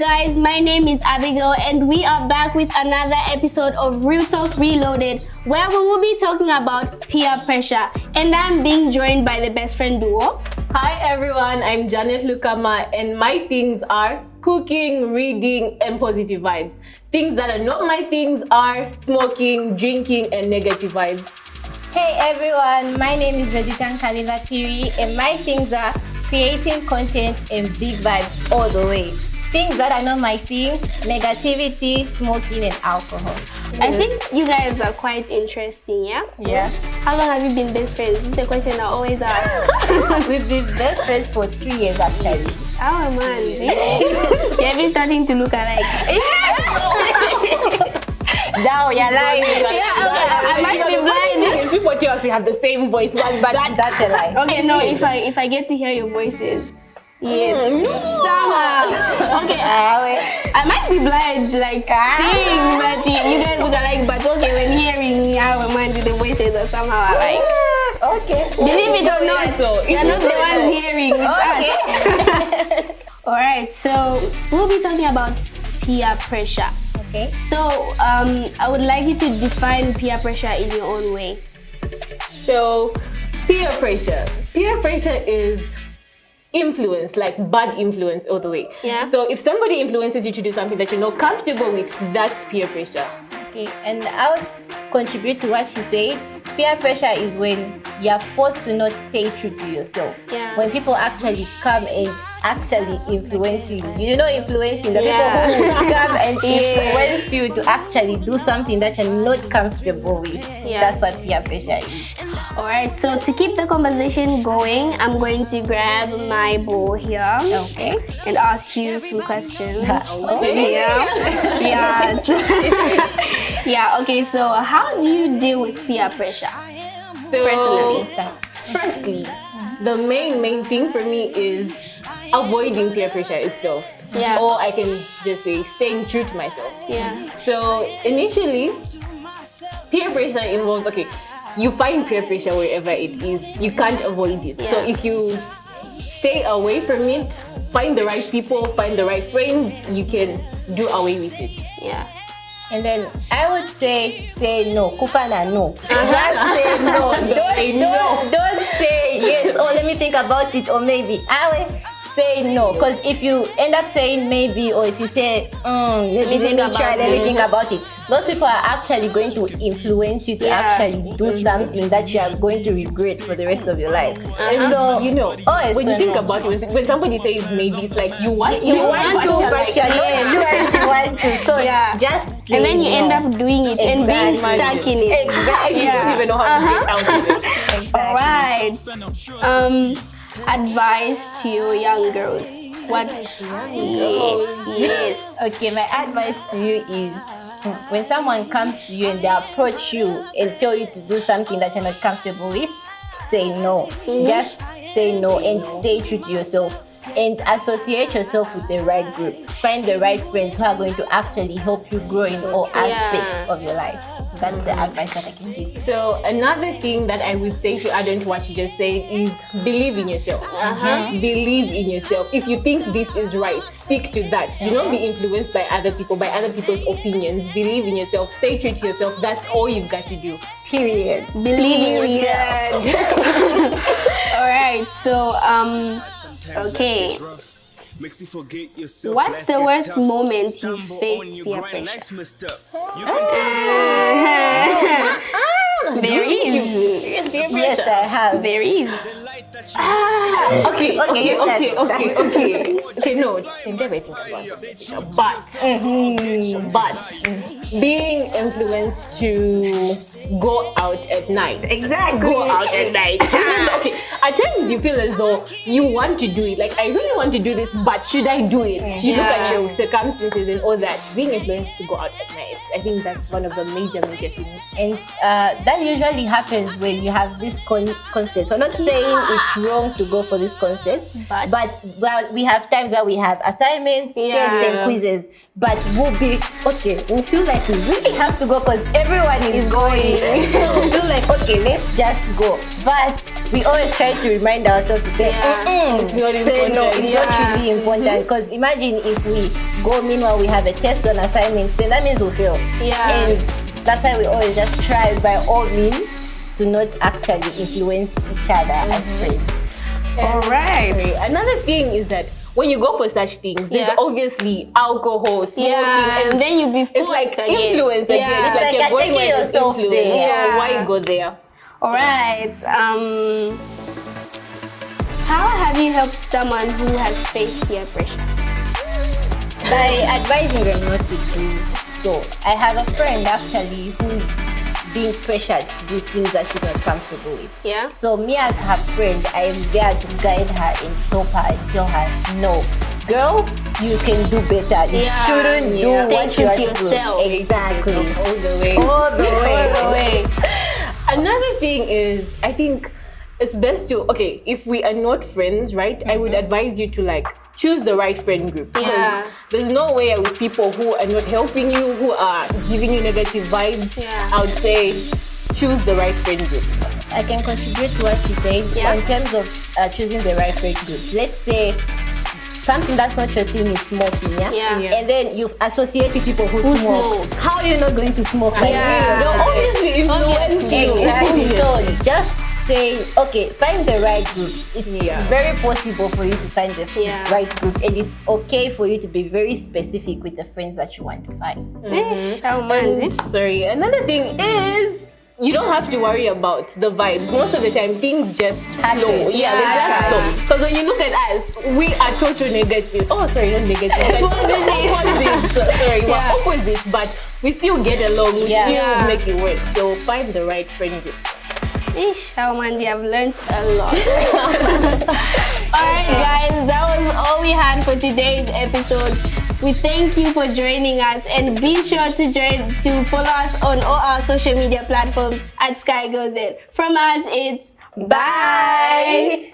guys? My name is Abigail and we are back with another episode of Real Talk Reloaded, where we will be talking about peer pressure, and I'm being joined by the best friend duo. Hi everyone, I'm Janet Lukama and my things are cooking, reading and positive vibes. Things that are not my things are smoking, drinking and negative vibes. Hey everyone, my name is Roseta and my things are creating content and big vibes all the way. Things that are not my thing, negativity, smoking and alcohol. I think you guys are quite interesting, yeah? Yeah. How long have you been best friends? This is a question I always ask. We've been best friends for 3 years actually. Oh man, you're even starting to look alike. Now you're lying. I might be blind. People tell us we have the same voice, but That's a lie. Okay, no, if I get to hear your voices. Yes. Sama. Okay, I might be blind, like seeing, but you guys look alike. But okay, when hearing me, I have a mind with the voices or somehow alike. Okay. Believe it or not, you're not the ones hearing. It's us. All right, so we'll be talking about peer pressure. Okay. So I would like you to define peer pressure in your own way. So peer pressure. Peer pressure is influence, like bad influence all the way. Yeah. So if somebody influences you to do something that you're not comfortable with, that's peer pressure. Okay, and I would contribute to what she said. Peer pressure is when you're forced to not stay true to yourself. Yeah. When people actually come and actually influencing you. You know, influencing the Yeah. people who come and influence you to actually do something that you're not comfortable with. Yeah. That's what peer pressure is. All right, so to keep the conversation going, I'm going to grab my bowl here. Okay. And ask you some questions. Okay. Yeah. Yes. Yeah, okay, so how do you deal with peer pressure? So Personally. firstly, the main thing for me is avoiding peer pressure itself. Yeah. Or I can just say staying true to myself. Yeah. So initially, peer pressure involves, okay, you find peer pressure wherever it is. You can't avoid it. Yeah. So if you stay away from it, find the right people, find the right friends, you can do away with it. Yeah. And then I would say no. Kupana no. Just say no. Don't say yes. Or let me think about it. Or maybe I will say no. Because if you end up saying maybe, or if you say let me think about it, those people are actually going to influence you to actually do something that you are going to regret for the rest of your life. And so you know, always when you say think no. about it, when somebody says maybe, it's like you want to, but you're not sure if you want to. So Yeah. just say And then you end no. up doing it and being Exactly. stuck in it. Exactly. You Yeah. don't even know how to get out of it. Exactly. All right. Advice to your young girls. What? Yes. Okay, my advice to you is when someone comes to you and they approach you and tell you to do something that you're not comfortable with, say no. Just say no and stay true to yourself. And associate yourself with the right group. Find the right friends who are going to actually help you grow in all aspects of your life. That's the advice that I can give you. So another thing that I would say to add on to what she just said is believe in yourself. Believe in yourself. If you think this is right, stick to that. Do not be influenced by other people, by other people's opinions. Believe in yourself. Stay true to yourself. That's all you've got to do. Period. Believe in yourself. All right. So okay. What's the worst moment you faced peer pressure? There is. Yes, I have. There is. Okay, no, didn't ever think about it. But being influenced to go out at night. Exactly. Go out at night. Okay, at times you feel as though you want to do it. Like, I really want to do this, but should I do it? You look at your circumstances and all that. Being influenced to go out at night, I think that's one of the major things. And that usually happens when you have this concept. We're not saying it's wrong to go for this concept, but well, we have time times where we have assignments, tests, and quizzes, but we'll feel like we really have to go because everyone is going. So we'll feel like, okay, let's just go. But we always try to remind ourselves to say, it's not important. No, it's not really important. Because imagine if we go, meanwhile we have a test on assignments, then that means we'll fail. Yeah. And that's why we always just try by all means to not actually influence each other as friends. All right. Another thing is that when you go for such things, there's obviously alcohol, smoking, and then you be it's like again. influence again. Yeah. It's like you're going where there's yourself influence. there. So why go there? All right. How have you helped someone who has faced peer pressure? By advising them not to do so. I have a friend actually who's being pressured to do things that she's not comfortable with. Yeah. So me as her friend, I am there to guide her and help her and tell her, no, girl, you can do better. You shouldn't do what Stay you are true to yourself. doing. Exactly. All the way. All the way. All the way. Another thing is, I think it's best to, if we are not friends, right, I would advise you to like choose the right friend group. Because there's no way with people who are not helping you, who are giving you negative vibes. I would say choose the right friend group. I can contribute to what she said. So in terms of choosing the right friend group. Let's say something that's not your thing is smoking, and then you associate with people who smoke. How are you not going to smoke like They'll obviously influence you. Exactly. So just say, okay, find the right group. It's very possible for you to find the right group, and it's okay for you to be very specific with the friends that you want to find. And, sorry, another thing is you don't have to worry about the vibes. Most of the time, things just flow. They just flow. Because when you look at us, we are total negative. Oh, sorry, not negative. We're opposites, but we still get along. We still make it work. So find the right friend group. Mandy, I've learned a lot. Alright guys, that was all we had for today's episode. We thank you for joining us, and be sure to follow us on all our social media platforms at Sky Goes It. From us, it's bye.